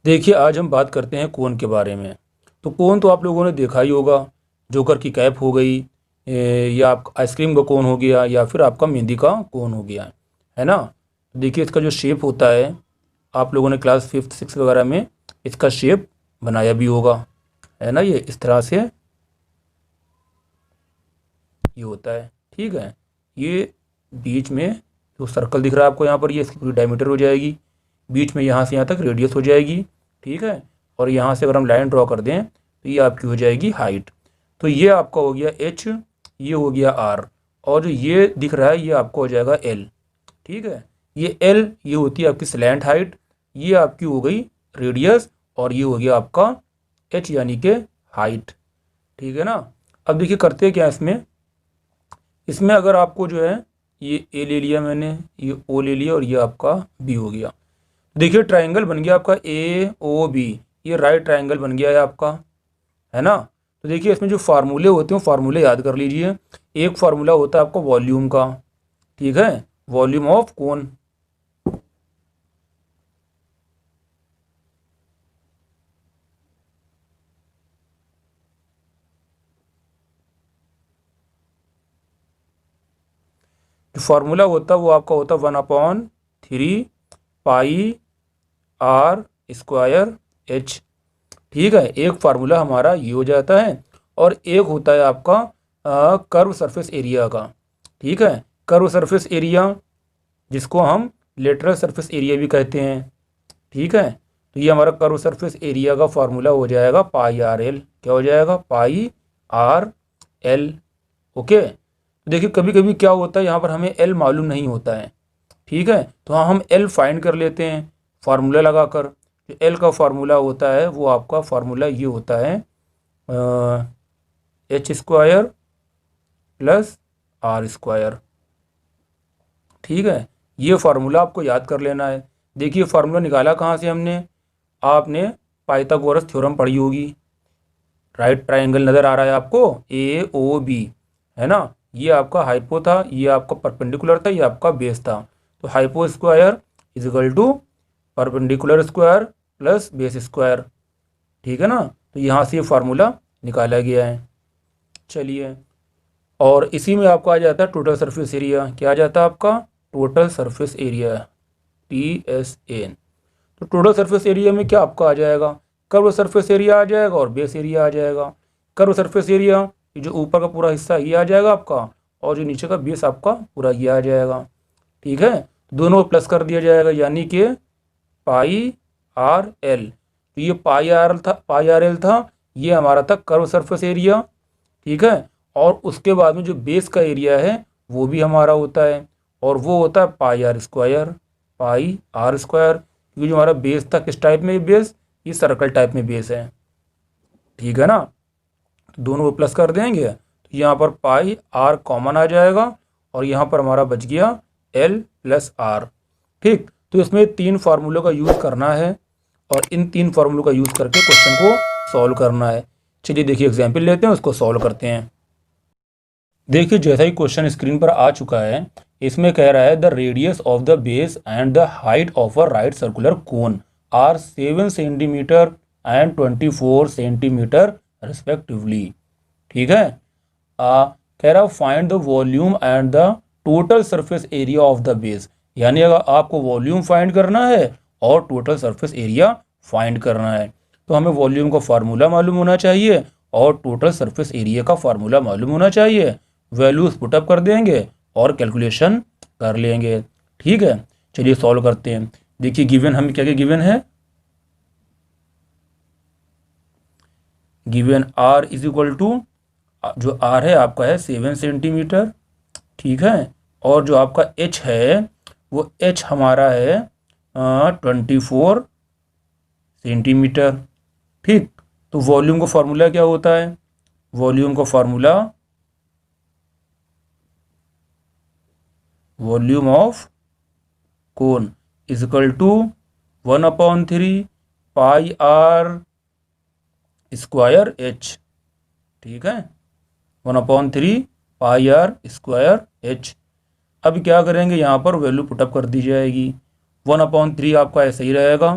देखिए, आज हम बात करते हैं कोन के बारे में। तो कोन तो आप लोगों ने देखा ही होगा। जोकर की कैप हो गई, या आपका आइसक्रीम का कोन हो गया, या फिर आपका मेहंदी का कोन हो गया, है ना। तो देखिए, इसका जो शेप होता है, आप लोगों ने क्लास 5th 6th वगैरह में इसका शेप बनाया भी होगा, है ना। ये इस तरह से ये होता है, ठीक है। ये बीच में जो सर्कल दिख रहा है आपको यहाँ पर, ये इसकी पूरी डायमीटर हो जाएगी। बीच में यहाँ से यहाँ तक रेडियस हो जाएगी, ठीक है। और यहाँ से अगर हम लाइन ड्रॉ कर दें तो ये आपकी हो जाएगी हाइट। तो ये आपका हो गया एच, ये हो गया आर, और जो ये दिख रहा है ये आपको हो जाएगा एल, ठीक है। ये एल ये होती है आपकी स्लैंट हाइट, ये आपकी हो गई रेडियस, और ये हो गया आपका एच यानी कि हाइट, ठीक है ना। अब देखिए करते क्या इसमें। इसमें अगर आपको जो है ये ए ले लिया मैंने, ये ओ ले लिया, और ये आपका बी हो गया। देखिए ट्राइंगल बन गया आपका ए ओ बी, ये राइट ट्राइंगल बन गया है आपका, है ना। तो देखिए इसमें जो फार्मूले होते हैं फार्मूले याद कर लीजिए। एक फार्मूला होता है आपका वॉल्यूम का, ठीक है, वॉल्यूम ऑफ कोन। जो फार्मूला होता है वो आपका होता है 1/3 पाई आर स्क्वायर एच, ठीक है। एक फार्मूला हमारा ये हो जाता है। और एक होता है आपका कर्व सरफेस एरिया का, ठीक है। कर्व सरफेस एरिया जिसको हम लेटरल सरफेस एरिया भी कहते हैं, ठीक है। तो ये हमारा कर्व सरफेस एरिया का फार्मूला हो जाएगा पाई आर एल। क्या हो जाएगा? पाई आर एल। ओके। तो देखिए कभी कभी क्या होता है, यहाँ पर हमें एल मालूम नहीं होता है, ठीक है। तो हाँ हम एल फाइंड कर लेते हैं फार्मूला लगाकर। जो एल का फार्मूला होता है वो आपका फार्मूला ये होता है H square plus R square, ठीक है। ये फार्मूला आपको याद कर लेना है। देखिए फार्मूला निकाला कहाँ से हमने, आपने पाइथागोरस थ्योरम पढ़ी होगी। राइट ट्राइंगल नज़र आ रहा है आपको, ए ओ बी, है ना। ये आपका हाइपो था, ये आपका परपेंडिकुलर था, ये आपका बेस था। तो hypo square is equal to perpendicular square plus base square, ठीक है ना। तो यहाँ से ये फार्मूला निकाला गया है। चलिए, और इसी में आपको आ जाता है टोटल सरफेस एरिया। क्या आ जाता है आपका? Total surface area, TSA। तो टोटल सरफेस एरिया में क्या आपका आ जाएगा? कर्व सरफेस एरिया आ जाएगा और बेस एरिया आ जाएगा। कर्व सरफेस एरिया ये जो ऊपर का पूरा हिस्सा ये आ जाएगा आपका, और जो नीचे का बेस आपका पूरा ये आ जाएगा, ठीक है। दोनों प्लस कर दिया जाएगा, यानी कि पाई आर एल। तो ये पाई आर था, पाई आर एल था, ये हमारा था कर्व सरफेस एरिया, ठीक है। और उसके बाद में जो बेस का एरिया है वो भी हमारा होता है, और वो होता है pi are square, pi are square. क्योंकि जो हमारा बेस था किस टाइप में बेस, ये सर्कल टाइप में बेस है, ठीक है ना। तो दोनों को प्लस कर देंगे तो यहाँ पर पाई आर कॉमन आ जाएगा, और यहाँ पर हमारा बच गया एल प्लस आर, ठीक। तो इसमें 3 फार्मूलों का यूज़ करना है, और इन 3 फार्मूलों का यूज़ करके क्वेश्चन को सॉल्व करना है। चलिए देखिए एग्जाम्पल लेते हैं, उसको सॉल्व करते हैं। देखिए जैसा ही क्वेश्चन स्क्रीन पर आ चुका है, इसमें कह रहा है the radius of the base and the height of a right circular cone are 7 centimetre and 24 centimetre respectively, ठीक है। कह रहा है find the volume and the total surface area of the base. यानी अगर आपको वॉल्यूम फाइंड करना है और टोटल सरफेस एरिया फाइंड करना है, तो हमें वॉल्यूम का फार्मूला मालूम होना चाहिए और टोटल सरफेस एरिया का फार्मूला मालूम होना चाहिए। वैल्यूज पुटअप कर देंगे और कैलकुलेशन कर लेंगे, ठीक है। चलिए सॉल्व करते हैं। देखिए गिवन हमें क्या क्या गिवन है, given R is equal to, जो आर है आपका है 7 सेंटीमीटर, ठीक है। और जो आपका एच है वो एच हमारा है 24 सेंटीमीटर, ठीक। तो वॉल्यूम का फार्मूला क्या होता है? वॉल्यूम का formula volume of cone is equal to 1/3 pi are square H, ठीक है। 1/3 पाई आर स्क्वायर एच। अब क्या करेंगे, यहाँ पर वैल्यू पुटअप कर दी जाएगी। 1/3 आपका ऐसे ही रहेगा,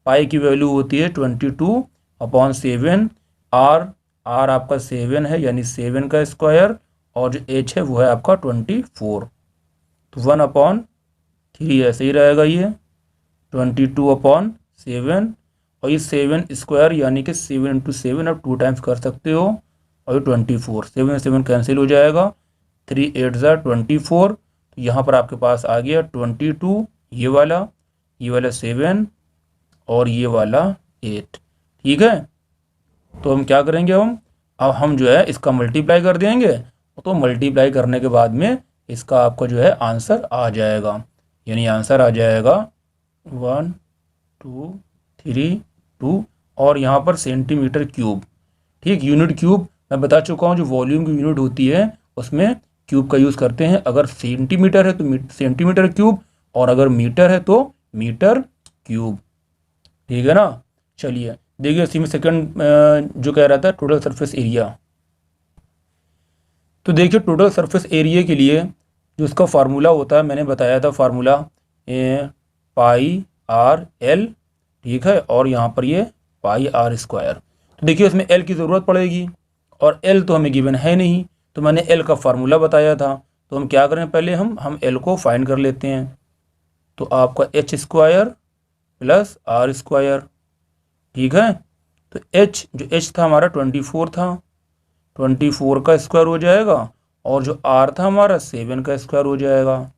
पाई की वैल्यू होती है 22/7। आर आपका 7 है, यानी 7 का स्क्वायर, और जो एच है वो है आपका 24, तो 1/3 ऐसे ही रहेगा ये 22/7। और ये 7 स्क्वायर यानी कि 7 × 7 आप 2 टाइम्स कर सकते हो, और ये 24, 7 7 कैंसिल हो जाएगा, 3 8 ज़ा 24। तो यहाँ पर आपके पास आ गया 22, ये वाला 7 और ये वाला 8। ठीक है, तो हम क्या करेंगे, अब हम जो है इसका मल्टीप्लाई कर देंगे, तो मल्टीप्लाई करने के बाद में इसका आपका जो है आंसर आ जाएगा, यानी आंसर आ जाएगा 1 2 3 2, और यहाँ पर सेंटीमीटर क्यूब। ठीक, यूनिट क्यूब मैं बता चुका हूँ, जो वॉल्यूम की यूनिट होती है उसमें क्यूब का यूज़ करते हैं। अगर सेंटीमीटर है तो सेंटीमीटर क्यूब, और अगर मीटर है तो मीटर क्यूब। ठीक है ना। चलिए देखिए इसी में सेकंड जो कह रहा था टोटल सरफेस एरिया। तो देखिए टोटल सरफेस एरिया के लिए जो इसका फार्मूला होता है, मैंने बताया था फार्मूला पाई आर एल। ठीक है, और यहाँ पर ये पाई आर स्क्वायर। तो देखिए इसमें एल की ज़रूरत पड़ेगी, और एल तो हमें गिवन है नहीं, तो मैंने एल का फार्मूला बताया था। तो हम क्या करें, पहले हम एल को फाइंड कर लेते हैं। तो आपका H square plus R square. ठीक है, तो एच था हमारा 24 था, 24 का स्क्वायर हो जाएगा, और जो आर था हमारा 7 का स्क्वायर हो जाएगा।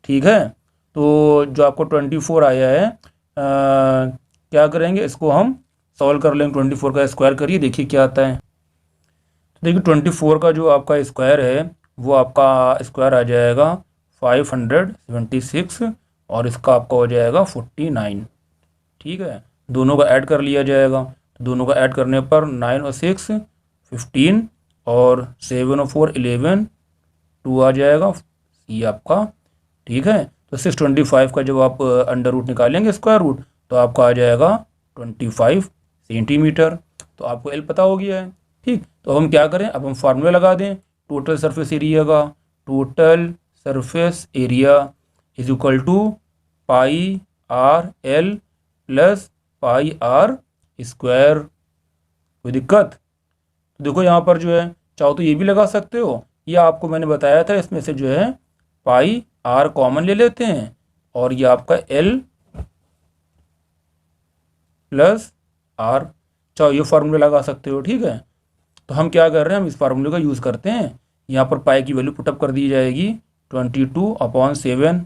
ठीक है, तो जो आपको 24 आया है, क्या करेंगे, इसको हम सॉल्व कर लेंगे। 24 का स्क्वायर करिए, देखिए क्या आता है। तो देखिए 24 का जो आपका स्क्वायर है वो आपका स्क्वायर आ जाएगा 576, और इसका आपका हो जाएगा 49। ठीक है, दोनों का ऐड कर लिया जाएगा, तो दोनों का ऐड करने पर 9 और 6 15, और 7 और 4 11, 2 आ जाएगा ये आपका। ठीक है, तो 625 का जब आप अंडर रूट निकालेंगे स्क्वायर रूट, तो आपका आ जाएगा 25 सेंटीमीटर। तो आपको एल पता हो गया है। ठीक, तो हम क्या करें, अब हम फार्मूला लगा दें टोटल सरफेस एरिया का। Total surface area is equal to pi R L plus pi are square. कोई दिक्कत? तो देखो यहाँ पर जो है, चाहो तो ये भी लगा सकते हो, या आपको मैंने बताया था इसमें से जो है पाई आर कॉमन ले लेते हैं, और ये आपका एल प्लस आर, चाहो ये फार्मूला लगा सकते हो। ठीक है, तो हम क्या कर रहे हैं, हम इस फार्मूले का यूज़ करते हैं। यहाँ पर पाई की वैल्यू पुटअप कर दी जाएगी 22/7।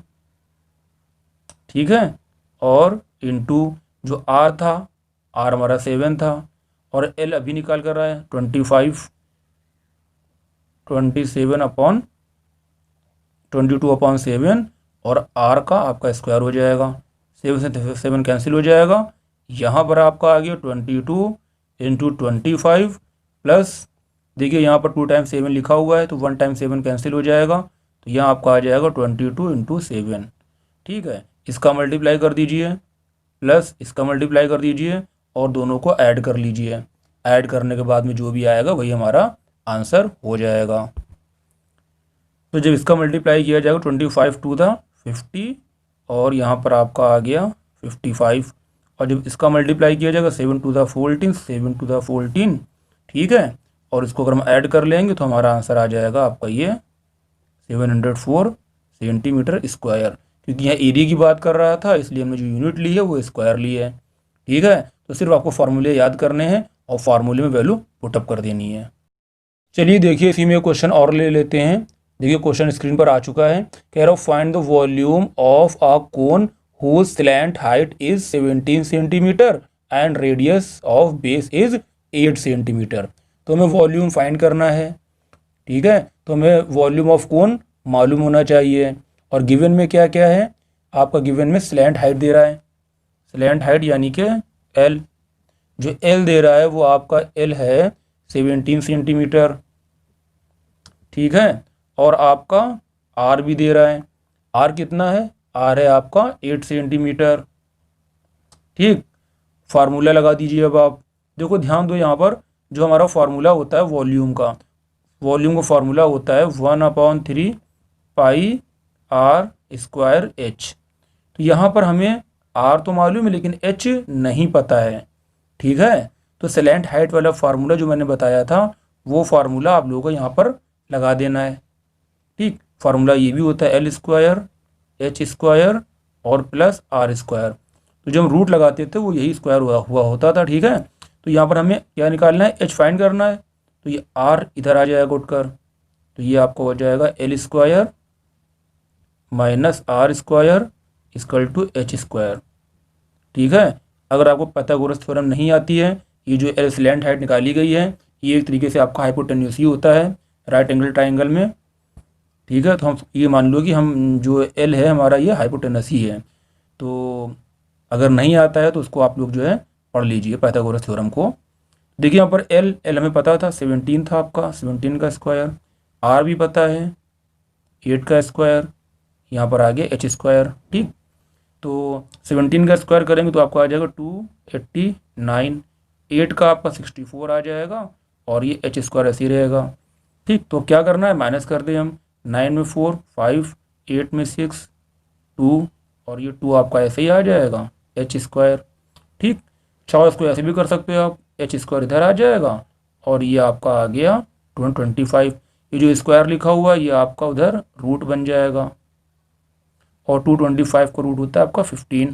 ठीक है, और इनटू जो आर था, आर हमारा 7 था, और एल अभी निकाल कर रहा है 22/7, और आर का आपका स्क्वायर हो जाएगा, 7 से 7 कैंसिल हो जाएगा। यहाँ पर आपका आ गया 22 × 25 प्लस, देखिए यहाँ पर 2 टाइम 7 लिखा हुआ है, तो 1 टाइम 7 कैंसिल हो जाएगा, तो यहाँ आपका आ जाएगा 22 × 7। ठीक है, इसका मल्टीप्लाई कर दीजिए प्लस इसका मल्टीप्लाई कर दीजिए, और दोनों को ऐड कर लीजिए। ऐड करने के बाद में जो भी आएगा वही हमारा आंसर हो जाएगा। तो जब इसका मल्टीप्लाई किया जाएगा 25 2 था 50, और यहाँ पर आपका आ गया 55, और जब इसका मल्टीप्लाई किया जाएगा 7 2 था 14, 7 2 था 14। ठीक है, और इसको अगर हम ऐड कर लेंगे तो हमारा आंसर आ जाएगा आपका ये 704 सेंटीमीटर स्क्वायर। क्योंकि यहाँ एरिया की बात कर रहा था, इसलिए हमने जो यूनिट ली है वो स्क्वायर ली है। ठीक है, तो सिर्फ आपको फार्मूले याद करने हैं और फार्मूले में वैल्यू पुटअप कर देनी है। चलिए देखिए इसी में क्वेश्चन और ले लेते हैं। देखिए क्वेश्चन स्क्रीन पर आ चुका है, कह रहा हूँ find the volume of a cone whose slant height is 17 centimetre and radius of base is 8 centimetre. तो हमें वॉल्यूम फाइंड करना है। ठीक है, तो हमें वॉल्यूम ऑफ कोन मालूम होना चाहिए, और गिवन में क्या क्या है, आपका गिवन में स्लैंट हाइट दे रहा है, स्लैंट हाइट यानी कि एल, जो एल दे रहा है वो आपका एल है 17 सेंटीमीटर। ठीक है, और आपका आर भी दे रहा है, आर कितना है, आर है आपका 8 सेंटीमीटर। ठीक, फार्मूला लगा दीजिए। अब आप देखो ध्यान दो, यहाँ पर जो हमारा फार्मूला होता है वॉल्यूम का, वॉल्यूम का फार्मूला होता है 1/3 पाई आर स्क्वायर एच। तो यहाँ पर हमें आर तो मालूम है लेकिन एच नहीं पता है। ठीक है, तो सेलेंट हाइट वाला फार्मूला जो मैंने बताया था वो फार्मूला आप लोगों को यहाँ पर लगा देना है। ठीक, फार्मूला ये भी होता है एल स्क्वायर एच स्क्वायर और प्लस आर स्क्वायर। तो जब हम रूट लगाते थे वो यही स्क्वायर हुआ होता था। ठीक है, तो यहाँ पर हमें क्या निकालना है, एच फाइंड करना है। तो ये आर इधर आ जाएगा उठकर, तो ये आपको हो जाएगा L square minus R square equal to H square. ठीक है, अगर आपको पाइथागोरस थ्योरम नहीं आती है, ये जो एल सेलेंट हाइट निकाली गई है ये एक तरीके से आपका हाइपोटेन्यूस ही होता है राइट एंगल ट्राइंगल में। ठीक है, तो हम ये मान लो कि हम जो एल है हमारा ये हाइपोटेनस ही है। तो अगर नहीं आता है तो उसको आप लोग जो है पढ़ लीजिए पाइथागोरस थ्योरम को। देखिए यहाँ पर एल एल हमें पता था 17 था आपका, 17 का स्क्वायर, आर भी पता है 8 का स्क्वायर, यहाँ पर आ गया एच स्क्वायर। ठीक, तो 17 का स्क्वायर करेंगे तो आपको आ जाएगा 289, 8 का आपका 64 आ जाएगा और ये एच स्क्वायर ऐसे ही रहेगा। ठीक, तो क्या करना है, माइनस कर दें हम, 9 में 4, 5, 8 में 6, 2 और ये 2 आपका ऐसे ही आ जाएगा एच स्क्वायर। ठीक, चाहो इसको ऐसे भी कर सकते हो आप, एच स्क्वायर इधर आ जाएगा और ये आपका आ गया 225। ये जो स्क्वायर लिखा हुआ है ये आपका उधर रूट बन जाएगा और 225 का रूट होता है आपका 15।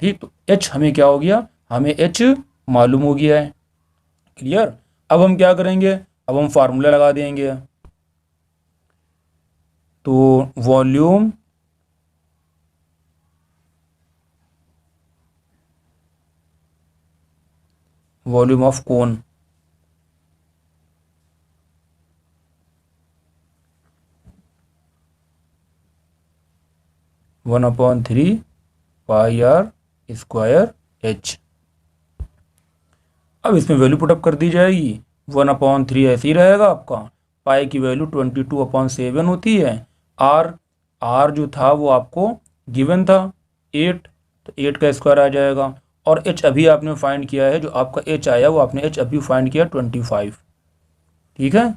ठीक, तो एच हमें क्या हो गया, हमें एच मालूम हो गया है। क्लियर, अब हम क्या करेंगे, अब हम फार्मूला लगा देंगे। तो volume of cone, one upon 3 pi are square H. अब इसमें वैल्यू पुटअप कर दी जाएगी, 1/3 ऐसे ही रहेगा आपका, पाई की वैल्यू 22/7 होती है। आर जो था वो आपको गिवन था 8, तो 8 का स्क्वायर आ जाएगा और एच अभी आपने फाइंड किया है, जो आपका एच आया वो आपने एच अभी फाइंड किया 25। ठीक है,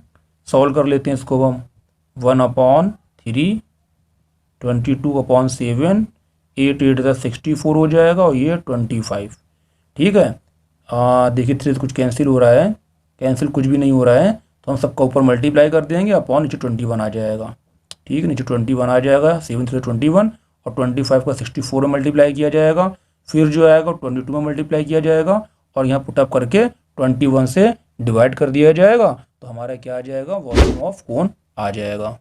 सॉल्व कर लेते हैं इसको हम, 1/3 22/7, 8 8 64 हो जाएगा और ये 25। ठीक है, देखिए 3 से कुछ कैंसिल हो रहा है, कैंसिल कुछ भी नहीं हो रहा है, तो हम सबका ऊपर मल्टीप्लाई कर देंगे, अपॉन नीचे 21 आ जाएगा। ठीक है, नीचे 21 आ जाएगा, 7 3 21 और 25 का 64 में मल्टीप्लाई किया जाएगा, फिर जो आएगा 22 में मल्टीप्लाई किया जाएगा और यहाँ पुटअप करके 21 से डिवाइड कर दिया जाएगा, तो हमारा क्या आ जाएगा, वॉल्यूम ऑफ कोन आ जाएगा।